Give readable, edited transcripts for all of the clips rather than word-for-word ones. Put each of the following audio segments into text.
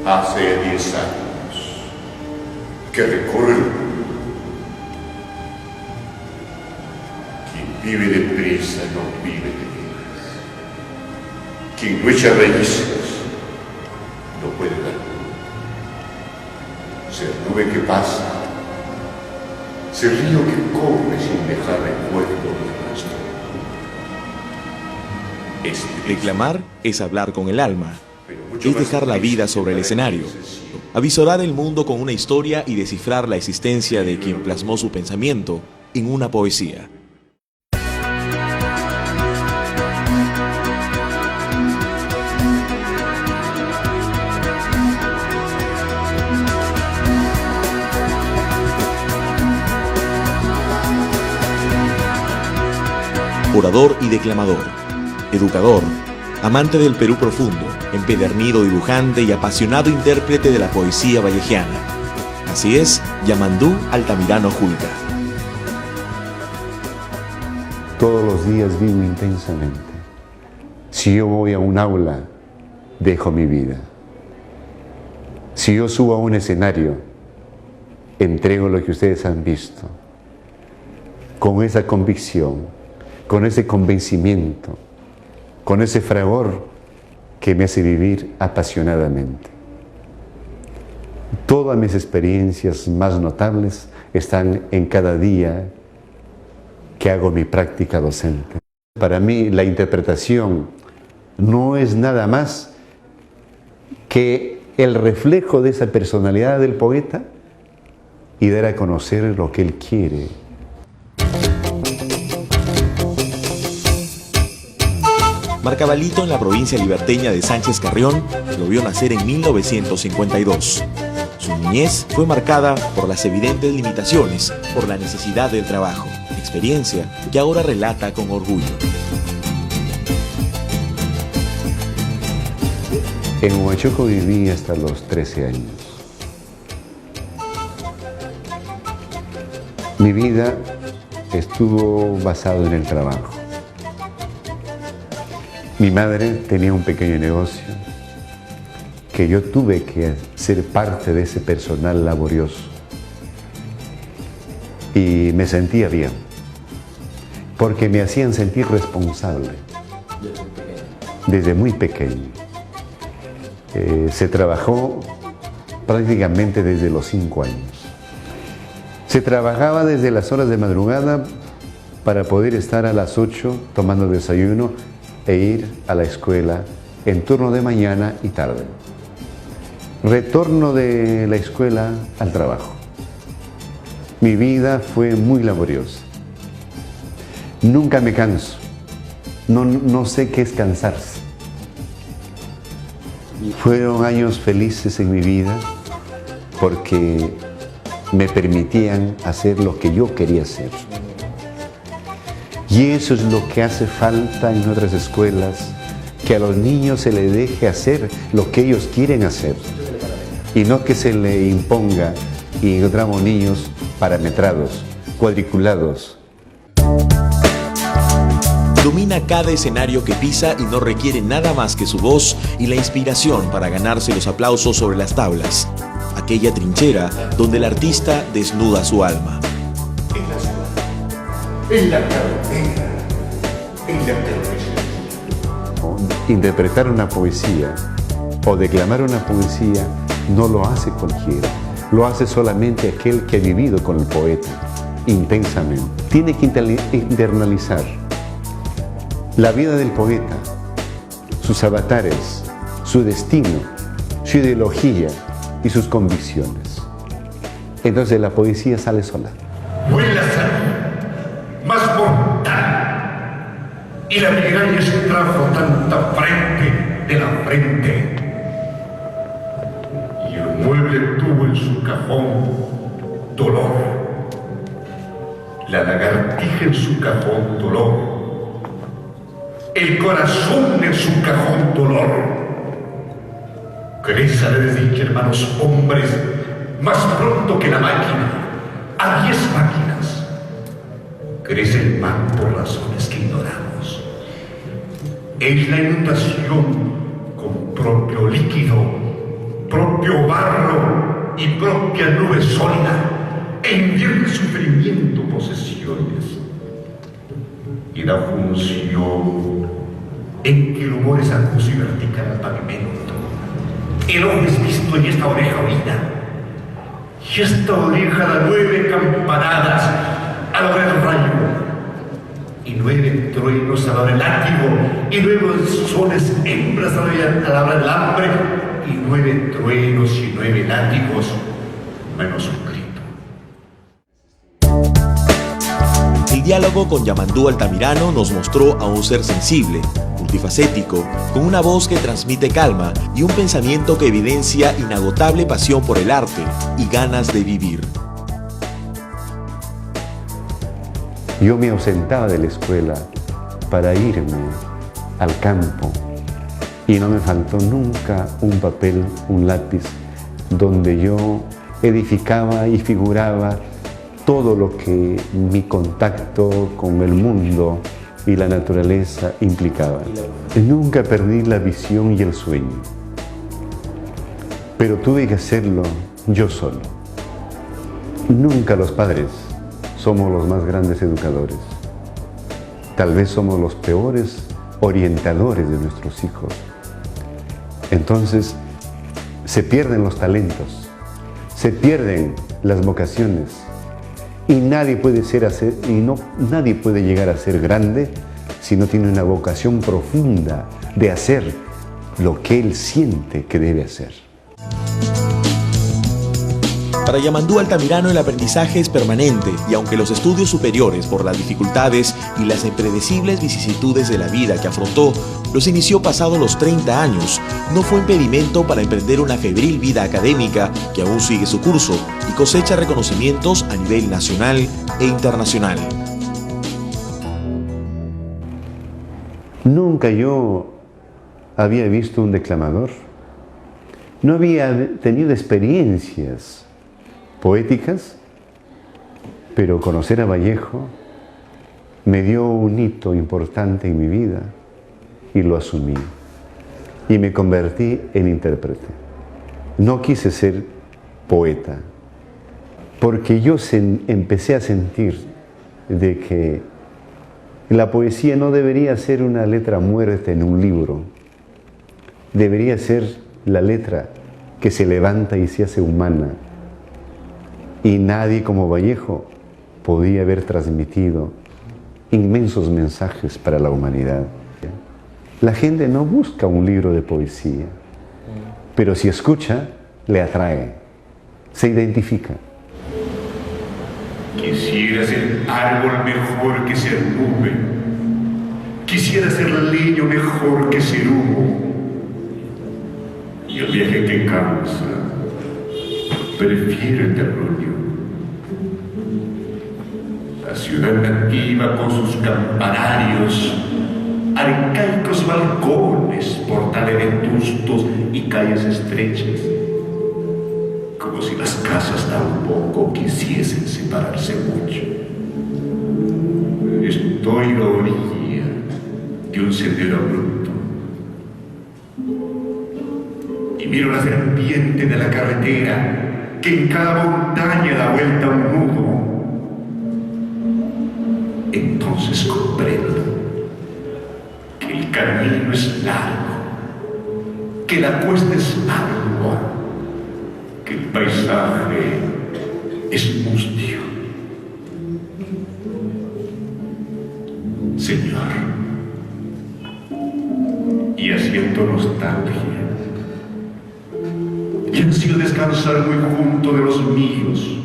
Hace 10 años que recorre el mundo. Quien vive deprisa no vive de veras. Quien no echa raíces no puede dar fruto. Ser nube que pasa, ser río que corre sin dejar recuerdo de rastro. Declamar es hablar con el alma, es dejar la vida sobre el escenario, avisorar el mundo con una historia y descifrar la existencia de quien plasmó su pensamiento en una poesía. Orador y declamador, educador, amante del Perú profundo, empedernido dibujante y apasionado intérprete de la poesía vallejiana. Así es, Yamandú Altamirano Julca. Todos los días vivo intensamente. Si yo voy a un aula, dejo mi vida. Si yo subo a un escenario, entrego lo que ustedes han visto. Con esa convicción, con ese convencimiento, con ese fragor que me hace vivir apasionadamente. Todas mis experiencias más notables están en cada día que hago mi práctica docente. Para mí la interpretación no es nada más que el reflejo de esa personalidad del poeta y dar a conocer lo que él quiere. Marcabalito, en la provincia liberteña de Sánchez Carrión, lo vio nacer en 1952. Su niñez fue marcada por las evidentes limitaciones, por la necesidad del trabajo, experiencia que ahora relata con orgullo. En Huachoco viví hasta los 13 años. Mi vida estuvo basada en el trabajo. Mi madre tenía un pequeño negocio que yo tuve que ser parte de ese personal laborioso y me sentía bien porque me hacían sentir responsable desde muy pequeño. Se trabajó prácticamente desde los 5 años. Se trabajaba desde las horas de madrugada para poder estar a las 8 tomando desayuno e ir a la escuela en turno de mañana y tarde. Retorno de la escuela al trabajo. Mi vida fue muy laboriosa. Nunca me canso. No sé qué es cansarse. Fueron años felices en mi vida porque me permitían hacer lo que yo quería hacer. Y eso es lo que hace falta en otras escuelas, que a los niños se les deje hacer lo que ellos quieren hacer y no que se le imponga, y encontramos niños parametrados, cuadriculados. Domina cada escenario que pisa y no requiere nada más que su voz y la inspiración para ganarse los aplausos sobre las tablas, aquella trinchera donde el artista desnuda su alma. En la carretera, en la carretera. Interpretar una poesía o declamar una poesía no lo hace cualquiera, lo hace solamente aquel que ha vivido con el poeta intensamente. Tiene que internalizar la vida del poeta, sus avatares, su destino, su ideología y sus convicciones. Entonces la poesía sale sola. Vuela más mortal, y la migraña se trajo tanta frente de la frente, y el mueble tuvo en su cajón dolor, la lagartija en su cajón dolor, el corazón en su cajón dolor. Crece la desdicha, hermanos hombres, más pronto que la máquina, a 10 máquinas. Crece el mal por razones que ignoramos. Es la inundación con propio líquido propio barro y propia nube sólida, e invierte sufrimiento posesiones. Y da función en que el humor es acuso y vertical al pavimento. El ojo es visto y esta oreja oída. Y esta oreja da 9 campanadas a la hora del rayo, y 9 truenos a la hora del látigo, y 9 soles hembras a la hora del hambre, y 9 truenos y 9 látigos, menos un grito. El diálogo con Yamandú Altamirano nos mostró a un ser sensible, multifacético, con una voz que transmite calma y un pensamiento que evidencia inagotable pasión por el arte y ganas de vivir. Yo me ausentaba de la escuela para irme al campo y no me faltó nunca un papel, un lápiz, donde yo edificaba y figuraba todo lo que mi contacto con el mundo y la naturaleza implicaba. Nunca perdí la visión y el sueño, pero tuve que hacerlo yo solo. Nunca los padres somos los más grandes educadores. Tal vez somos los peores orientadores de nuestros hijos. Entonces, se pierden los talentos, se pierden las vocaciones, y nadie puede llegar a ser grande si no tiene una vocación profunda de hacer lo que él siente que debe hacer. Para Yamandú Altamirano el aprendizaje es permanente y aunque los estudios superiores por las dificultades y las impredecibles vicisitudes de la vida que afrontó los inició pasados los 30 años, no fue impedimento para emprender una febril vida académica que aún sigue su curso y cosecha reconocimientos a nivel nacional e internacional. Nunca yo había visto un declamador, no había tenido experiencias poéticas, pero conocer a Vallejo me dio un hito importante en mi vida y lo asumí y me convertí en intérprete. No quise ser poeta porque yo empecé a sentir de que la poesía no debería ser una letra muerta en un libro, debería ser la letra que se levanta y se hace humana. Y nadie como Vallejo podía haber transmitido inmensos mensajes para la humanidad. La gente no busca un libro de poesía, pero si escucha, le atrae, se identifica. Quisiera ser árbol mejor que ser nube. Quisiera ser leño mejor que ser humo. Y el viaje que cansa, prefiero el terruño. La ciudad nativa con sus campanarios, arcaicos balcones, portales vetustos y calles estrechas, como si las casas tampoco quisiesen separarse mucho. Estoy a la orilla de un sendero abrupto y miro la serpiente de la carretera que en cada montaña da vuelta un nudo. Entonces comprendo que el camino es largo, que la cuesta es ardua, que el paisaje es mustio. Señor, y asiento nostalgia, y ansío descansar muy junto de los míos.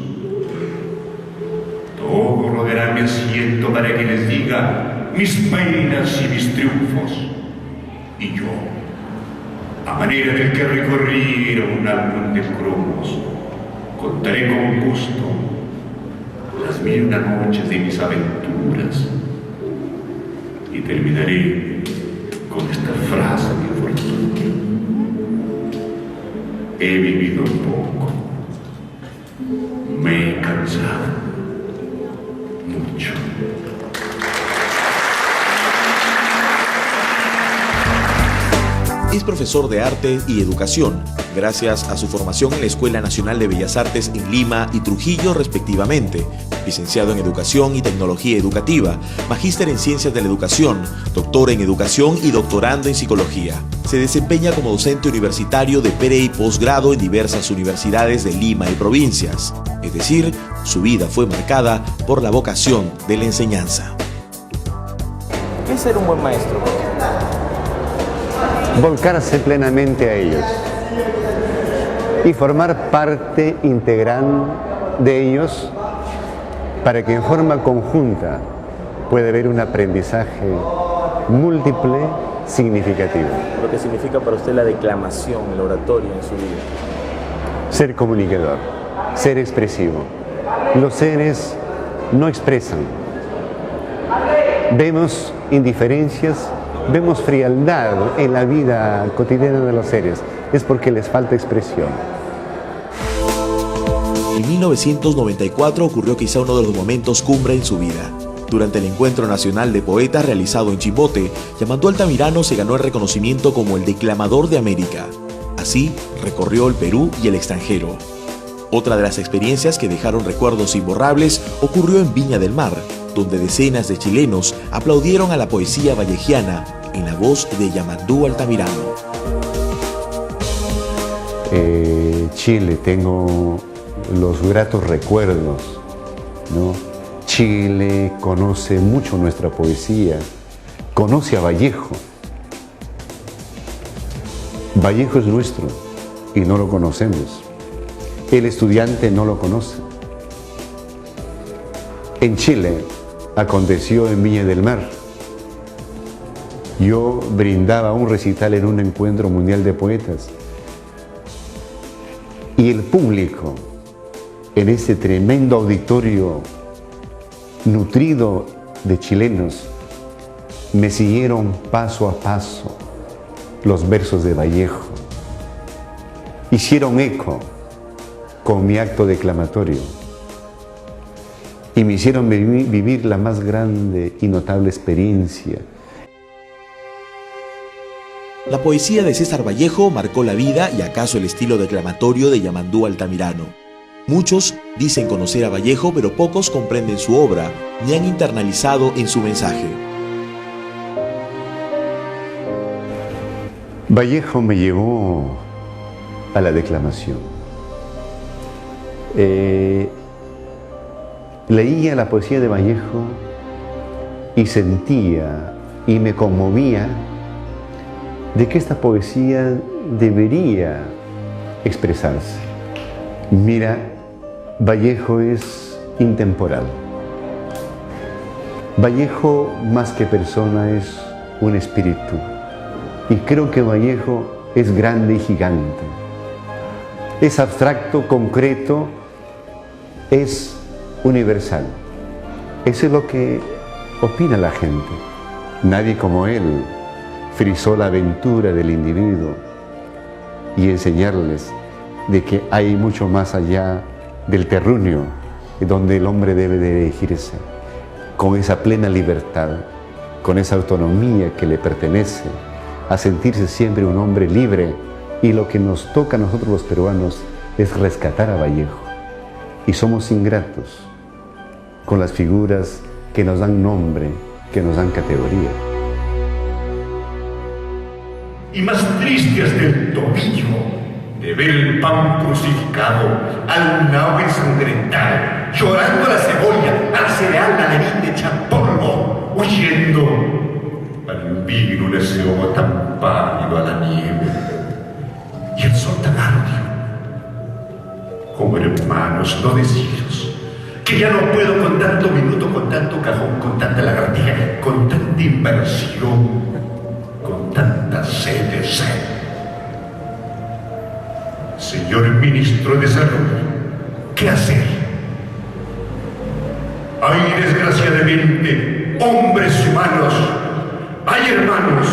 Todo rodeará mi asiento para que les diga mis penas y mis triunfos. Y yo, a manera del que recorriera un álbum de cromos, contaré con gusto las 1001 noches de mis aventuras y terminaré con esta frase de fortuna. He vivido poco, me he cansado mucho. Es profesor de arte y educación, gracias a su formación en la Escuela Nacional de Bellas Artes en Lima y Trujillo respectivamente, licenciado en Educación y Tecnología Educativa, magíster en Ciencias de la Educación, doctor en Educación y doctorando en Psicología. Se desempeña como docente universitario de pre y posgrado en diversas universidades de Lima y provincias. Es decir, su vida fue marcada por la vocación de la enseñanza. ¿Qué es ser un buen maestro? Volcarse plenamente a ellos y formar parte integral de ellos para que en forma conjunta pueda haber un aprendizaje múltiple, significativo. Lo que significa para usted la declamación, el oratorio en su vida. Ser comunicador, ser expresivo. Los seres no expresan. Vemos indiferencias, vemos frialdad en la vida cotidiana de los seres. Es porque les falta expresión. En 1994 ocurrió quizá uno de los momentos cumbre en su vida. Durante el Encuentro Nacional de Poetas realizado en Chimbote, Yamandú Altamirano se ganó el reconocimiento como el declamador de América. Así, recorrió el Perú y el extranjero. Otra de las experiencias que dejaron recuerdos imborrables ocurrió en Viña del Mar, donde decenas de chilenos aplaudieron a la poesía vallejiana en la voz de Yamandú Altamirano. Chile, tengo los gratos recuerdos, ¿no? Chile conoce mucho nuestra poesía, conoce a Vallejo. Vallejo es nuestro y no lo conocemos. El estudiante no lo conoce. En Chile aconteció en Viña del Mar. Yo brindaba un recital en un encuentro mundial de poetas. Y el público, en ese tremendo auditorio nutrido de chilenos, me siguieron paso a paso los versos de Vallejo. Hicieron eco con mi acto declamatorio y me hicieron vivir la más grande y notable experiencia. La poesía de César Vallejo marcó la vida y acaso el estilo declamatorio de Yamandú Altamirano. Muchos dicen conocer a Vallejo, pero pocos comprenden su obra ni han internalizado en su mensaje. Vallejo me llevó a la declamación. Leía la poesía de Vallejo y sentía y me conmovía de que esta poesía debería expresarse. Mira, Vallejo es intemporal. Vallejo, más que persona, es un espíritu. Y creo que Vallejo es grande y gigante. Es abstracto, concreto, es universal. Eso es lo que opina la gente. Nadie como él frisó la aventura del individuo y enseñarles de que hay mucho más allá del terruño, donde el hombre debe de elegirse con esa plena libertad, con esa autonomía que le pertenece, a sentirse siempre un hombre libre. Y lo que nos toca a nosotros los peruanos es rescatar a Vallejo. Y somos ingratos con las figuras que nos dan nombre, que nos dan categoría. Y más triste hasta el tobillo de ver el pan crucificado, al nabo ensangrentar, llorando a la cebolla, al cereal, la harina hecha polvo, huyendo al vino ese ojo tan pálido a la nieve y el sol tan ardido. Como hermanos, no deciros que ya no puedo con tanto minuto, con tanto cajón, con tanta lagartija, con tanta inversión, con tanta sed de sed. Señor Ministro de Salud, ¿qué hacer? Hay desgraciadamente hombres humanos, hay hermanos,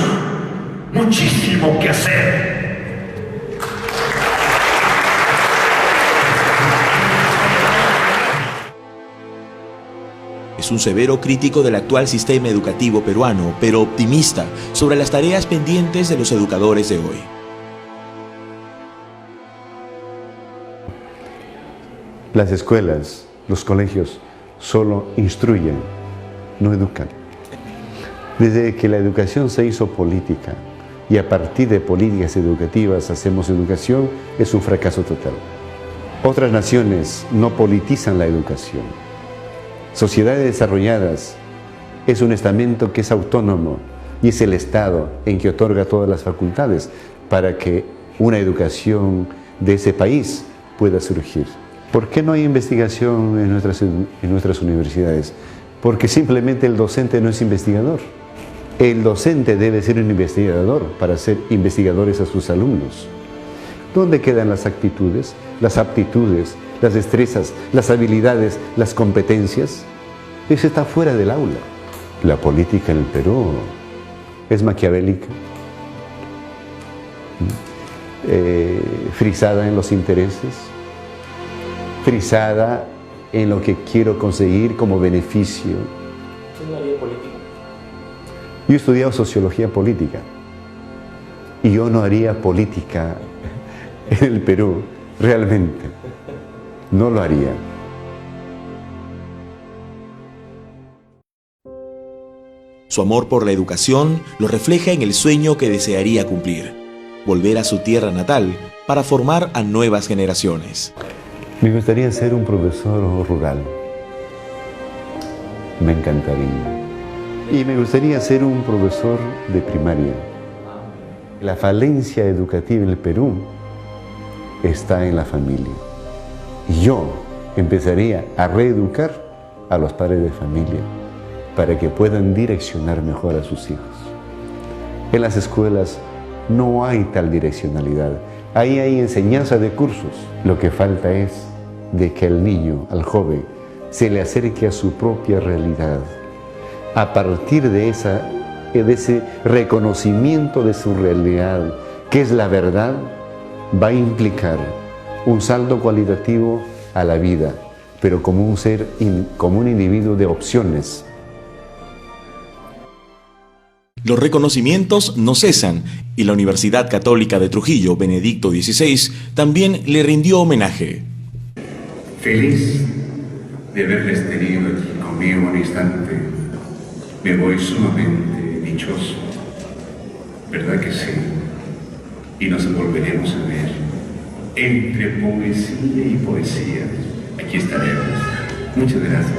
muchísimo que hacer. Es un severo crítico del actual sistema educativo peruano, pero optimista sobre las tareas pendientes de los educadores de hoy. Las escuelas, los colegios, solo instruyen, no educan. Desde que la educación se hizo política y a partir de políticas educativas hacemos educación, es un fracaso total. Otras naciones no politizan la educación. Sociedades desarrolladas es un estamento que es autónomo y es el Estado en que otorga todas las facultades para que una educación de ese país pueda surgir. ¿Por qué no hay investigación en nuestras universidades? Porque simplemente el docente no es investigador. El docente debe ser un investigador para ser investigadores a sus alumnos. ¿Dónde quedan las actitudes, las aptitudes, las destrezas, las habilidades, las competencias? Eso está fuera del aula. La política en el Perú es maquiavélica, frisada en los intereses, frisada en lo que quiero conseguir como beneficio. ¿Usted no haría política? Yo he estudiado sociología política y yo no haría política en el Perú, realmente. No lo haría. Su amor por la educación lo refleja en el sueño que desearía cumplir: volver a su tierra natal para formar a nuevas generaciones. Me gustaría ser un profesor rural. Me encantaría. Y me gustaría ser un profesor de primaria. La falencia educativa en el Perú está en la familia. Yo empezaría a reeducar a los padres de familia para que puedan direccionar mejor a sus hijos. En las escuelas no hay tal direccionalidad. Ahí hay enseñanza de cursos. Lo que falta es de que al niño, al joven, se le acerque a su propia realidad. A partir de ese reconocimiento de su realidad, que es la verdad, va a implicar un salto cualitativo a la vida, pero como un ser, como un individuo de opciones. Los reconocimientos no cesan y la Universidad Católica de Trujillo, Benedicto XVI, también le rindió homenaje. Feliz de haberles tenido aquí conmigo un instante. Me voy sumamente dichoso. ¿Verdad que sí? Y nos volveremos a ver. Entre poesía y poesía, aquí estaremos. Muchas gracias.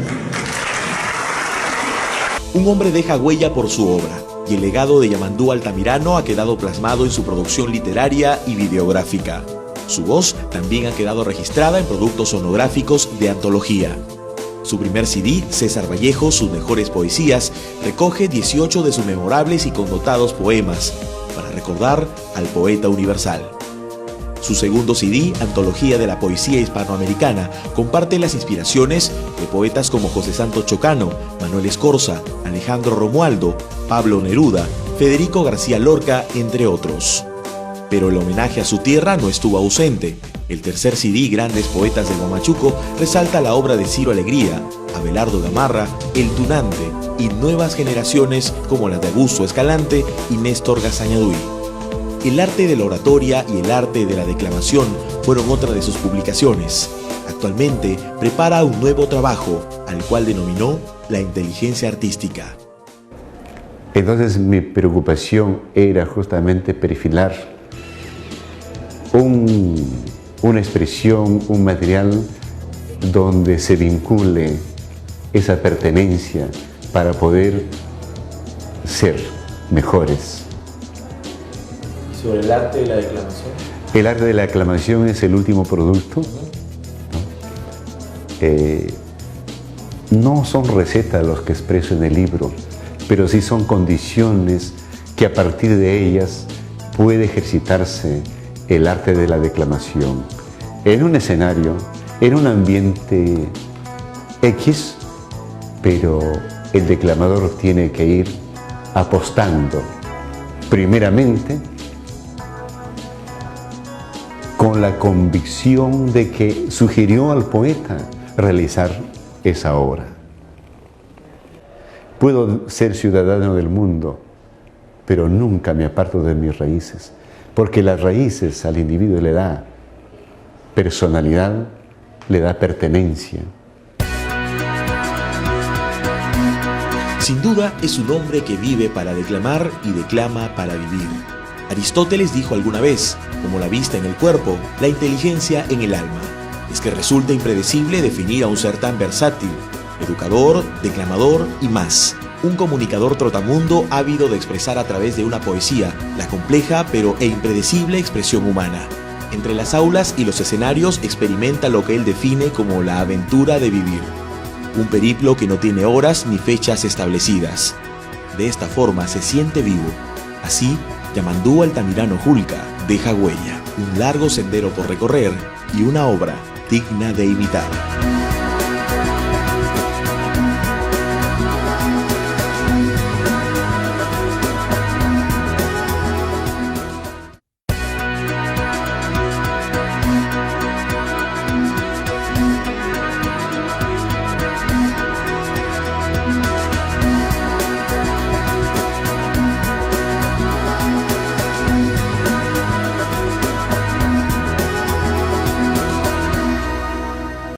Un hombre deja huella por su obra, y el legado de Yamandú Altamirano ha quedado plasmado en su producción literaria y videográfica. Su voz también ha quedado registrada en productos sonográficos de antología. Su primer CD, César Vallejo, sus mejores poesías, recoge 18 de sus memorables y connotados poemas, para recordar al poeta universal. Su segundo CD, Antología de la Poesía Hispanoamericana, comparte las inspiraciones de poetas como José Santos Chocano, Manuel Escorza, Alejandro Romualdo, Pablo Neruda, Federico García Lorca, entre otros. Pero el homenaje a su tierra no estuvo ausente. El tercer CD, Grandes Poetas del Huamachuco, resalta la obra de Ciro Alegría, Abelardo Gamarra, El Tunante y nuevas generaciones como las de Augusto Escalante y Néstor Gazañaduy. El arte de la oratoria y el arte de la declamación fueron otra de sus publicaciones. Actualmente prepara un nuevo trabajo, al cual denominó La Inteligencia Artística. Entonces mi preocupación era justamente perfilar una expresión, un material donde se vincule esa pertenencia para poder ser mejores. ¿Sobre el arte de la declamación? El arte de la declamación es el último producto. No son recetas los que expreso en el libro, pero sí son condiciones que a partir de ellas puede ejercitarse el arte de la declamación. En un escenario, en un ambiente X, pero el declamador tiene que ir apostando, primeramente, con la convicción de que sugirió al poeta realizar esa obra. Puedo ser ciudadano del mundo, pero nunca me aparto de mis raíces, porque las raíces al individuo le da personalidad, le da pertenencia. Sin duda es un hombre que vive para declamar y declama para vivir. Aristóteles dijo alguna vez, como la vista en el cuerpo, la inteligencia en el alma. Es que resulta impredecible definir a un ser tan versátil, educador, declamador y más. Un comunicador trotamundo ávido de expresar a través de una poesía la compleja pero impredecible expresión humana. Entre las aulas y los escenarios experimenta lo que él define como la aventura de vivir. Un periplo que no tiene horas ni fechas establecidas. De esta forma se siente vivo. Así, Yamandú Altamirano Julka deja huella, un largo sendero por recorrer y una obra digna de imitar.